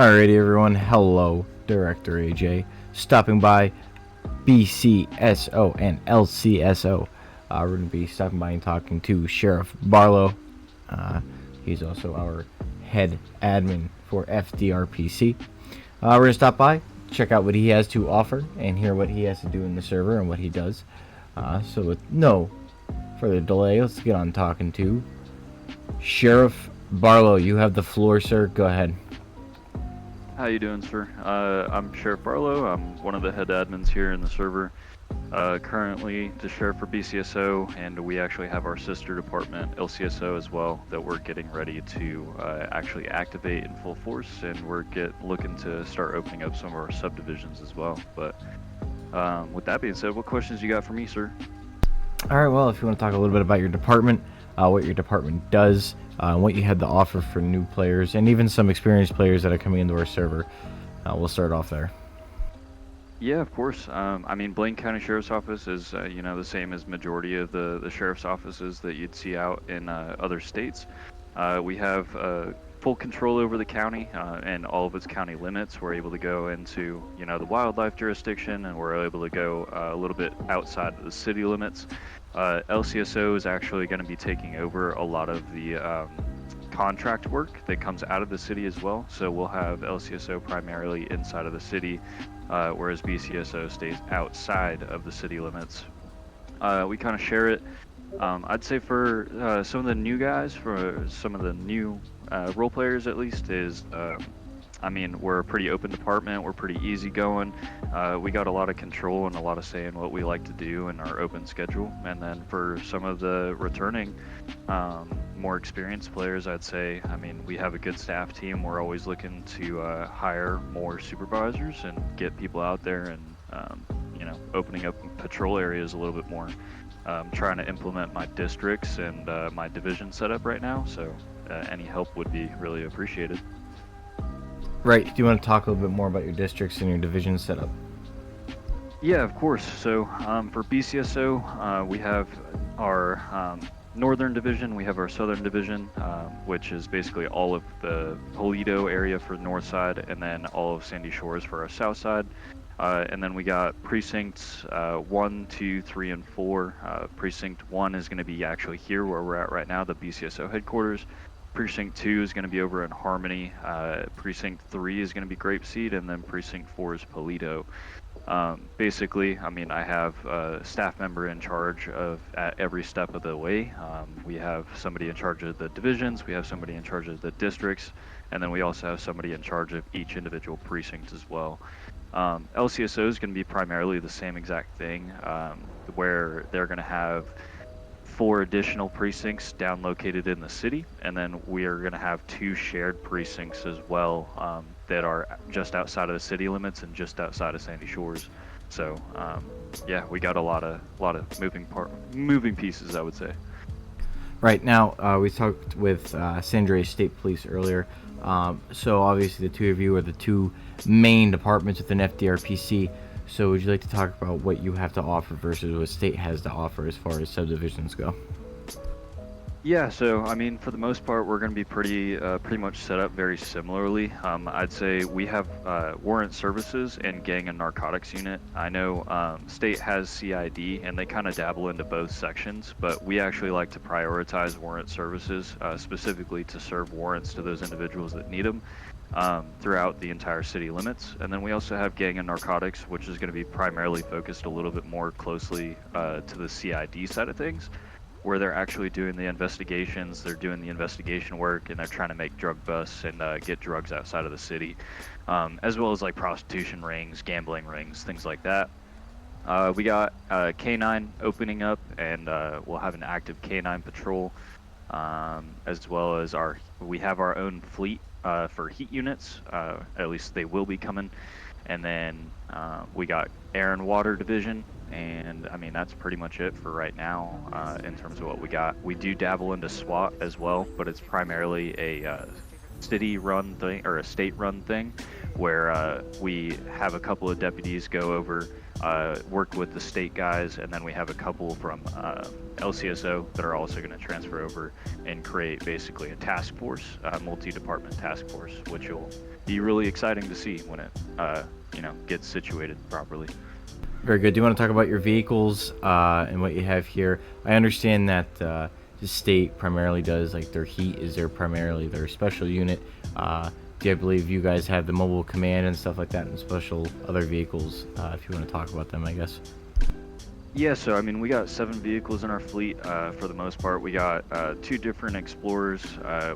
Alrighty, everyone. Hello, Director AJ, stopping by Bcso and Lcso. We're going to be stopping by and talking to Sheriff Barlow. He's also our head admin for Fdrpc. We're going to stop by, check out what he has to offer, and hear what he has to do in the server and what he does. So with no further delay, let's get on talking to Sheriff Barlow. You have the floor, sir. Go ahead. How you doing, sir? I'm Sheriff Barlow. I'm one of the head admins here in the server. Currently the sheriff for Bcso, and we actually have our sister department, Lcso, as well, that we're getting ready to actually activate in full force, and we're looking to start opening up some of our subdivisions as well. But with that being said, what questions you got for me, sir? Alright, well, if you want to talk a little bit about your department, what your department does, what you had to offer for new players, and even some experienced players that are coming into our server. We'll start off there. Yeah, of course. I mean, Blaine County Sheriff's Office is, the same as majority of the sheriff's offices that you'd see out in other states. We have full control over the county and all of its county limits. We're able to go into, the wildlife jurisdiction, and we're able to go a little bit outside of the city limits. Lcso is actually going to be taking over a lot of the contract work that comes out of the city as well. So we'll have Lcso primarily inside of the city, whereas Bcso stays outside of the city limits. We kind of share it. I'd say for some of the new guys, for some of the new role players at least, we're a pretty open department. We're pretty easygoing. We got a lot of control and a lot of say in what we like to do in our open schedule. And then for some of the returning, more experienced players, I'd say, we have a good staff team. We're always looking to hire more supervisors and get people out there and, opening up patrol areas a little bit more. Trying to implement my districts and my division setup right now. So any help would be really appreciated. Right, do you want to talk a little bit more about your districts and your division setup? Yeah, of course. So for Bcso, we have our northern division, we have our southern division, which is basically all of the Polito area for the north side, and then all of Sandy Shores for our south side. And then we got precincts 1, 2, 3, and 4. Precinct 1 is going to be actually here where we're at right now, the Bcso headquarters. Precinct 2 is going to be over in Harmony. Precinct 3 is going to be Grapeseed, and then Precinct 4 is Polito. Basically, I have a staff member in charge of at every step of the way. We have somebody in charge of the divisions, we have somebody in charge of the districts, and then we also have somebody in charge of each individual precinct as well. Lcso is going to be primarily the same exact thing, where they're going to have 4 additional precincts down located in the city, and then we are going to have 2 shared precincts as well that are just outside of the city limits and just outside of Sandy Shores. So yeah, we got a lot of moving pieces, I would say. Right, now, we talked with San Andreas State Police earlier. So obviously the two of you are the two main departments within Fdrpc. So would you like to talk about what you have to offer versus what state has to offer as far as subdivisions go? Yeah, so for the most part, we're going to be pretty much set up very similarly. I'd say we have warrant services and gang and narcotics unit. I know state has CID, and they kind of dabble into both sections, but we actually like to prioritize warrant services, specifically to serve warrants to those individuals that need them throughout the entire city limits. And then we also have gang and narcotics, which is going to be primarily focused a little bit more closely to the CID side of things, where they're actually doing the investigations, they're doing the investigation work, and they're trying to make drug busts and get drugs outside of the city, as well as like prostitution rings, gambling rings, things like that. We got K9 opening up, and we'll have an active K9 patrol, as well as we have our own fleet for heat units, at least they will be coming. And then we got air and water division, and that's pretty much it for right now in terms of what we got. We do dabble into SWAT as well, but it's primarily a city-run thing or a state-run thing, where we have a couple of deputies go over, work with the state guys, and then we have a couple from Lcso that are also going to transfer over and create basically a task force, a multi-department task force, which will be really exciting to see when it gets situated properly. Very good. Do you want to talk about your vehicles and what you have here? I understand that the state primarily does like their heat is primarily their special unit. I believe you guys have the mobile command and stuff like that and special other vehicles, if you want to talk about them, I guess. Yeah, so I mean, we got 7 vehicles in our fleet for the most part. We got 2 different Explorers.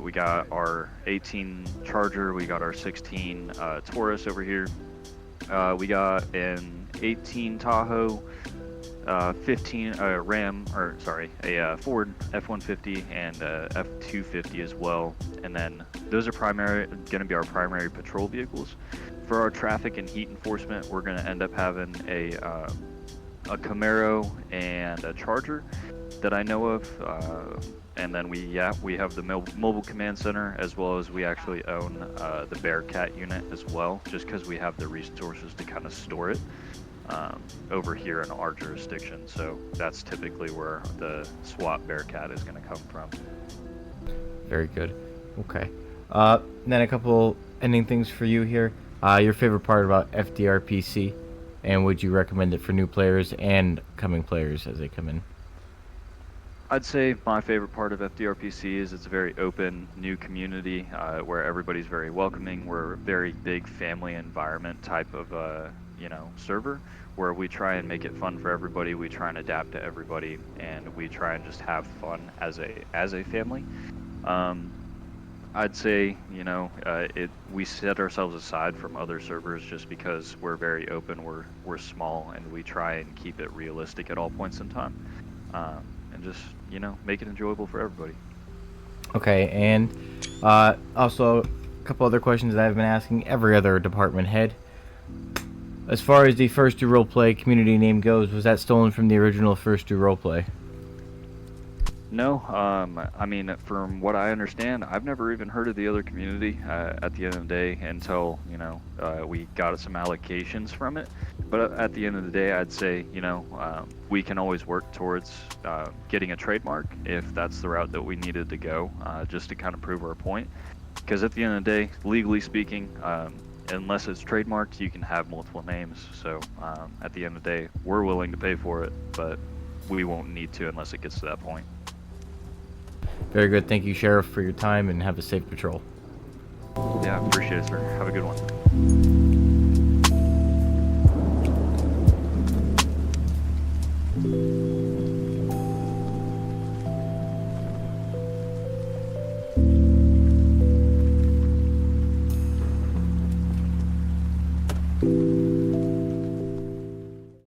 We got our 18 Charger. We got our 16 Taurus over here. We got an 18 Tahoe, 15 Ram, or sorry, a Ford F-150 and F-250 as well. And then those are going to be our primary patrol vehicles. For our traffic and heat enforcement, we're going to end up having a Camaro and a Charger that I know of. And then we have the mobile command center, as well as we actually own the Bearcat unit as well, just because we have the resources to kind of store it over here in our jurisdiction. So that's typically where the SWAT Bearcat is going to come from. Very good. Okay. Then a couple ending things for you here. Your favorite part about Fdrpc, and would you recommend it for new players and coming players as they come in? I'd say my favorite part of Fdrpc is it's a very open, new community where everybody's very welcoming. We're a very big family environment type of server, where we try and make it fun for everybody. We try and adapt to everybody, and we try and just have fun as a family. I'd say we set ourselves aside from other servers just because we're very open. We're small, and we try and keep it realistic at all points in time. And just make it enjoyable for everybody. Okay, and also a couple other questions that I've been asking every other department head. As far as the First Do Roleplay community name goes, was that stolen from the original First Do Roleplay? No, I mean, from what I understand, I've never even heard of the other community at the end of the day until, we got some allocations from it. But at the end of the day, I'd say, we can always work towards getting a trademark if that's the route that we needed to go, just to kind of prove our point. Because at the end of the day, legally speaking, unless it's trademarked, you can have multiple names. So at the end of the day, we're willing to pay for it, but we won't need to unless it gets to that point. Very good. Thank you, Sheriff, for your time, and have a safe patrol. Yeah, appreciate it, sir. Have a good one.